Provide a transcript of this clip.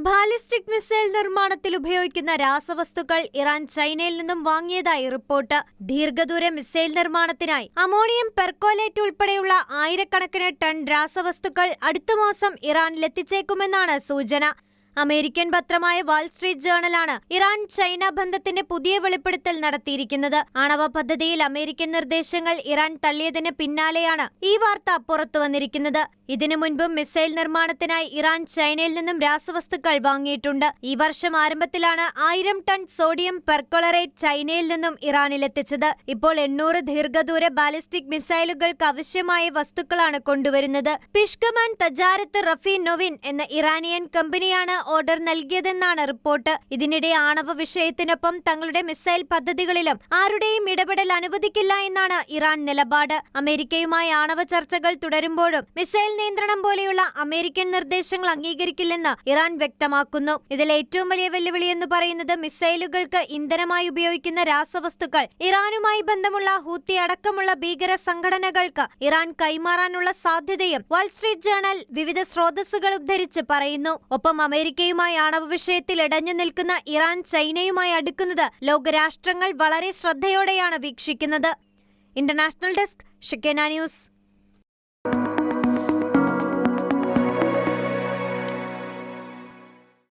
Ballistic missile നിർമ്മാണത്തിൽ ഉപയോഗിക്കുന്ന രാസവസ്തുക്കൾ ഇറാൻ ചൈനയിൽ നിന്നും വാങ്ങിയതായി റിപ്പോർട്ട്. ദീർഘദൂര മിസൈൽ നിർമ്മാണത്തിനായി അമോണിയം പെർക്കോലേറ്റ് ഉൾപ്പെടെയുള്ള ആയിരക്കണക്കിന് ടൺ രാസവസ്തുക്കൾ അടുത്ത മാസം ഇറാനിലെത്തിച്ചേക്കുമെന്നാണ് സൂചന. അമേരിക്കൻ പത്രമായ വാൾസ്ട്രീറ്റ് ജേണലാണ് ഇറാൻ ചൈന ബന്ധത്തിന്റെ പുതിയ വെളിപ്പെടുത്തൽ നടത്തിയിരിക്കുന്നത്. ആണവ പദ്ധതിയിൽ അമേരിക്കൻ നിർദ്ദേശങ്ങൾ ഇറാൻ തള്ളിയതിന് പിന്നാലെയാണ് ഈ വാർത്ത പുറത്തുവന്നിരിക്കുന്നത്. ഇതിനു മുൻപും മിസൈൽ നിർമ്മാണത്തിനായി ഇറാൻ ചൈനയിൽ നിന്നും രാസവസ്തുക്കൾ വാങ്ങിയിട്ടുണ്ട്. ഈ വർഷം ആരംഭത്തിലാണ് 1000 ടൺ സോഡിയം പെർക്കോളറേറ്റ് ചൈനയിൽ നിന്നും ഇറാനിലെത്തിച്ചത്. ഇപ്പോൾ 800 ദീർഘദൂര ബാലിസ്റ്റിക് മിസൈലുകൾക്ക് ആവശ്യമായ വസ്തുക്കളാണ് കൊണ്ടുവരുന്നത്. പിഷ്കമാൻ തജാരത്ത് റഫി നൊവിൻ എന്ന ഇറാനിയൻ കമ്പനിയാണ് ഓർഡർ നൽകിയതെന്നാണ് റിപ്പോർട്ട്. ഇതിനിടെ ആണവ വിഷയത്തിനൊപ്പം തങ്ങളുടെ മിസൈൽ പദ്ധതികളിലും ആരുടെയും ഇടപെടൽ അനുവദിക്കില്ല എന്നാണ് ഇറാൻ നിലപാട്. അമേരിക്കയുമായി ആണവ ചർച്ചകൾ തുടരുമ്പോഴും മിസൈൽ നിയന്ത്രണം പോലെയുള്ള അമേരിക്കൻ നിർദ്ദേശങ്ങൾ അംഗീകരിക്കില്ലെന്ന് ഇറാൻ വ്യക്തമാക്കുന്നു. ഇതിൽ ഏറ്റവും വലിയ വെല്ലുവിളിയെന്ന് പറയുന്നത് മിസൈലുകൾക്ക് ഇന്ധനമായി ഉപയോഗിക്കുന്ന രാസവസ്തുക്കൾ ഇറാനുമായി ബന്ധമുള്ള ഹൂത്തി അടക്കമുള്ള ഭീകര സംഘടനകൾക്ക് ഇറാൻ കൈമാറാനുള്ള സാധ്യതയും വാൾസ്ട്രീറ്റ് ജേണൽ വിവിധ സ്രോതസ്സുകൾ ഉദ്ധരിച്ച് പറയുന്നു. ഒപ്പം അമേരിക്കയുമായി ആണവ വിഷയത്തിൽ ഇടഞ്ഞു നിൽക്കുന്ന ഇറാൻ ചൈനയുമായി അടുക്കുന്നത് ലോകരാഷ്ട്രങ്ങൾ വളരെ ശ്രദ്ധയോടെയാണ് വീക്ഷിക്കുന്നത്. International desk Shekinah news.